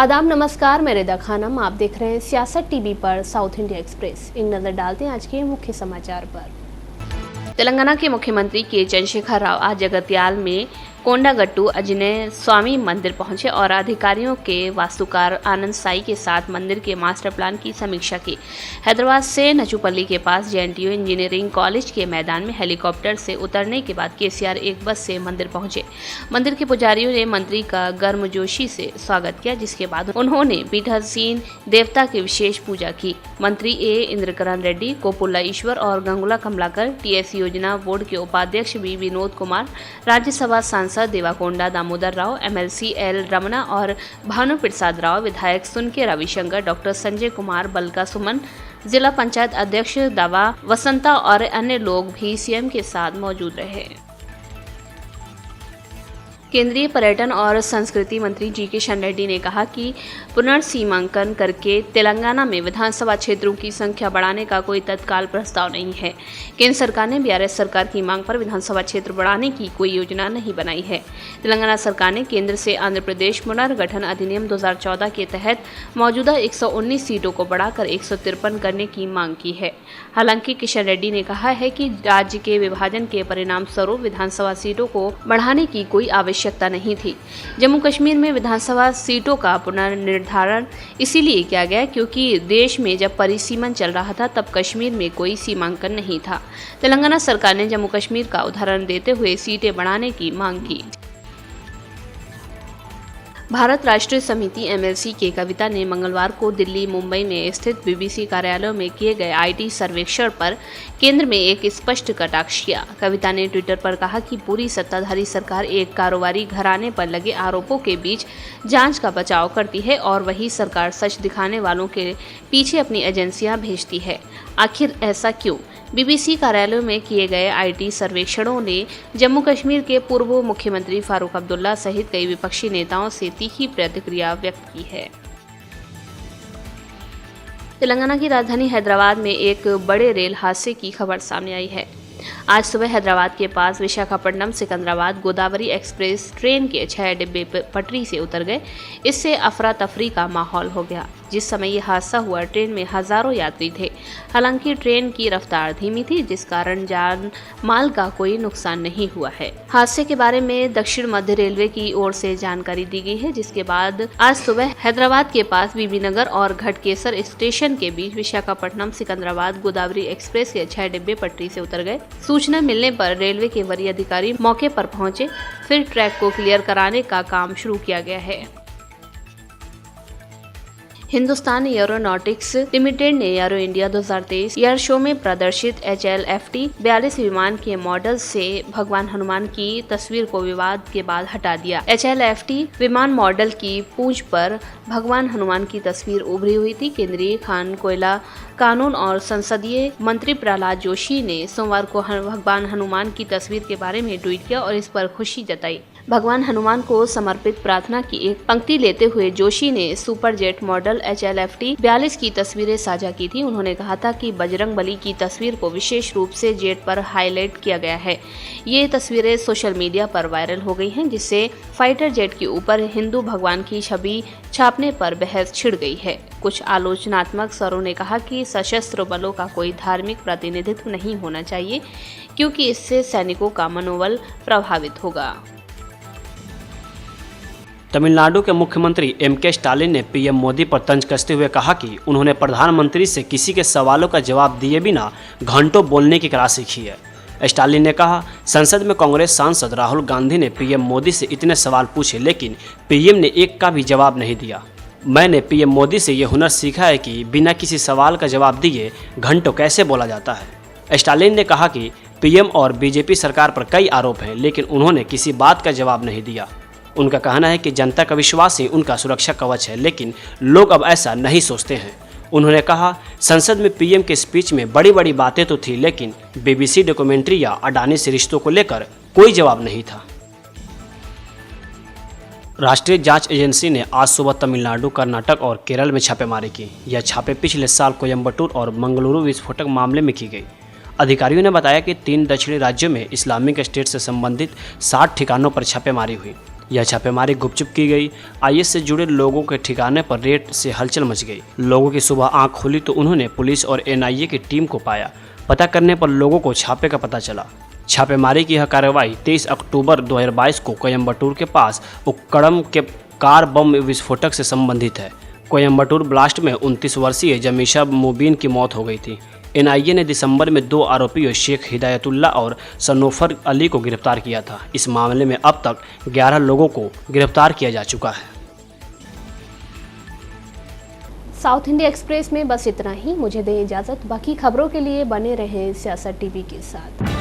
आदाब नमस्कार, मैं रिदा खानम। आप देख रहे हैं सियासत टीवी पर साउथ इंडिया एक्सप्रेस। एक नजर डालते हैं आज के मुख्य समाचार पर। तेलंगाना के मुख्यमंत्री के चंद्रशेखर राव आज जगत्याल में कोंडागट्टू आंजनेय स्वामी मंदिर पहुंचे और अधिकारियों के वास्तुकार आनंद साई के साथ मंदिर के मास्टर प्लान की समीक्षा की। हैदराबाद से नचुपल्ली के पास जेएनटीयू इंजीनियरिंग कॉलेज के मैदान में हेलीकॉप्टर से उतरने के बाद केसीआर एक बस से मंदिर पहुंचे। मंदिर के पुजारियों ने मंत्री का गर्मजोशी से स्वागत किया, जिसके बाद उन्होंने पीठासीन देवता की विशेष पूजा की। मंत्री ए इंद्रकरण रेड्डी, कोपुल्ला ईश्वर और गंगुला कमलाकर, टीएस योजना बोर्ड के उपाध्यक्ष बी विनोद कुमार, राज्यसभा सांसद देवाकोंडा दामोदर राव, एमएलसी एल रमना और भानु प्रसाद राव, विधायक सुनके रविशंकर, डॉक्टर संजय कुमार, बलका सुमन, जिला पंचायत अध्यक्ष दावा वसंता और अन्य लोग भी सीएम के साथ मौजूद रहे। केंद्रीय पर्यटन और संस्कृति मंत्री जी किशन रेड्डी ने कहा कि पुनर्सीमांकन करके तेलंगाना में विधानसभा क्षेत्रों की संख्या बढ़ाने का कोई तत्काल प्रस्ताव नहीं है। केंद्र सरकार ने बीआरएस सरकार की मांग पर विधानसभा क्षेत्र बढ़ाने की कोई योजना नहीं बनाई है। तेलंगाना सरकार ने केंद्र से आंध्र प्रदेश पुनर्गठन अधिनियम 2014 के तहत मौजूदा 119 सीटों को बढ़ाकर 153 करने की मांग की है। हालांकि किशन रेड्डी ने कहा है कि राज्य के विभाजन के परिणाम स्वरूप विधानसभा सीटों को बढ़ाने की कोई आवश्यकता नहीं थी। जम्मू कश्मीर में विधानसभा सीटों का पुनर्निर्धारण इसीलिए किया गया क्योंकि देश में जब परिसीमन चल रहा था तब कश्मीर में कोई सीमांकन नहीं था। तेलंगाना सरकार ने जम्मू कश्मीर का उदाहरण देते हुए सीटें बढ़ाने की मांग की। भारत राष्ट्रीय समिति एमएलसी के कविता ने मंगलवार को दिल्ली मुंबई में स्थित बीबीसी कार्यालयों में किए गए आईटी सर्वेक्षण पर केंद्र में एक स्पष्ट कटाक्ष किया। कविता ने ट्विटर पर कहा कि पूरी सत्ताधारी सरकार एक कारोबारी घराने पर लगे आरोपों के बीच जांच का बचाव करती है और वही सरकार सच दिखाने वालों के पीछे अपनी एजेंसियां भेजती है। आखिर ऐसा क्यों? बीबीसी कार्यालयों में किए गए आईटी सर्वेक्षणों ने जम्मू कश्मीर के पूर्व मुख्यमंत्री फारूक अब्दुल्ला सहित कई विपक्षी नेताओं से तीखी प्रतिक्रिया व्यक्त की है। तेलंगाना की राजधानी हैदराबाद में एक बड़े रेल हादसे की खबर सामने आई है। आज सुबह हैदराबाद के पास विशाखापट्टनम सिकंदराबाद गोदावरी एक्सप्रेस ट्रेन के 6 डिब्बे पटरी से उतर गए। इससे अफरा तफरी का माहौल हो गया। जिस समय यह हादसा हुआ ट्रेन में हजारों यात्री थे। हालांकि ट्रेन की रफ्तार धीमी थी, जिस कारण जान माल का कोई नुकसान नहीं हुआ है। हादसे के बारे में दक्षिण मध्य रेलवे की ओर से जानकारी दी गई है, जिसके बाद आज सुबह हैदराबाद के पास बीबीनगर और घटकेसर स्टेशन के बीच विशाखापट्टनम सिकंदराबाद गोदावरी एक्सप्रेस के 6 डिब्बे पटरी से उतर गए। सूचना मिलने पर रेलवे के वरीय अधिकारी मौके पर पहुंचे, फिर ट्रैक को क्लियर कराने का काम शुरू किया गया है। हिंदुस्तान एरोनॉटिक्स लिमिटेड ने एरो इंडिया 2023 एयर शो में प्रदर्शित HLFT 42 विमान के मॉडल से भगवान हनुमान की तस्वीर को विवाद के बाद हटा दिया। HLFT विमान मॉडल की पूंछ पर भगवान हनुमान की तस्वीर उभरी हुई थी। केंद्रीय खान, कोयला, कानून और संसदीय मंत्री प्रहलाद जोशी ने सोमवार को भगवान हनुमान की तस्वीर के बारे में ट्वीट किया और इस पर खुशी जताई। भगवान हनुमान को समर्पित प्रार्थना की एक पंक्ति लेते हुए जोशी ने सुपर जेट मॉडल HLFT 42 की तस्वीरें साझा की थी। उन्होंने कहा था कि बजरंग बली की तस्वीर को विशेष रूप से जेट पर हाईलाइट किया गया है। ये तस्वीरें सोशल मीडिया पर वायरल हो गई हैं, जिससे फाइटर जेट के ऊपर हिंदू भगवान की छवि छापने पर बहस छिड़ गई है। कुछ आलोचनात्मक स्वरों ने कहा कि सशस्त्र बलों का कोई धार्मिक प्रतिनिधित्व नहीं होना चाहिए, क्योंकि इससे सैनिकों का मनोबल प्रभावित होगा। तमिलनाडु के मुख्यमंत्री MK स्टालिन ने पीएम मोदी पर तंज कसते हुए कहा कि उन्होंने प्रधानमंत्री से किसी के सवालों का जवाब दिए बिना घंटों बोलने की कला सीखी है। स्टालिन ने कहा, संसद में कांग्रेस सांसद राहुल गांधी ने पीएम मोदी से इतने सवाल पूछे, लेकिन पीएम ने एक का भी जवाब नहीं दिया। मैंने पीएम मोदी से ये हुनर सीखा है कि बिना किसी सवाल का जवाब दिए घंटों कैसे बोला जाता है। स्टालिन ने कहा कि पीएम और बीजेपी सरकार पर कई आरोप हैं, लेकिन उन्होंने किसी बात का जवाब नहीं दिया। उनका कहना है कि जनता का विश्वास ही उनका सुरक्षा कवच है, लेकिन लोग अब ऐसा नहीं सोचते हैं। उन्होंने कहा, संसद में पीएम के स्पीच में बड़ी बड़ी बातें तो थी, लेकिन बीबीसी डॉक्यूमेंट्री या अडानी से रिश्तों को लेकर कोई जवाब नहीं था। राष्ट्रीय जांच एजेंसी ने आज सुबह तमिलनाडु, कर्नाटक और केरल में छापेमारी की। यह छापे पिछले साल कोयम्बटूर और मंगलुरु विस्फोटक मामले में की गई। अधिकारियों ने बताया कि 3 दक्षिणी राज्यों में इस्लामिक स्टेट से संबंधित 60 ठिकानों पर छापेमारी हुई। यह छापेमारी गुपचुप की गई। आईएस से जुड़े लोगों के ठिकाने पर रेड से हलचल मच गई। लोगों की सुबह आंख खुली तो उन्होंने पुलिस और एनआईए की टीम को पाया। पता करने पर लोगों को छापे का पता चला। छापेमारी की यह कार्रवाई 23 अक्टूबर 2022 को कोयम्बटूर के पास उक्कडम के कार बम विस्फोटक से संबंधित है। कोयम्बटूर ब्लास्ट में 29 वर्षीय जमीशा मुबीन की मौत हो गई थी। एनआईए ने दिसंबर में 2 आरोपियों शेख हिदायतुल्ला और सनोफर अली को गिरफ्तार किया था। इस मामले में अब तक 11 लोगों को गिरफ्तार किया जा चुका है। साउथ इंडिया एक्सप्रेस में बस इतना ही। मुझे दें इजाज़त। बाकी खबरों के लिए बने रहें सियासत टीवी के साथ।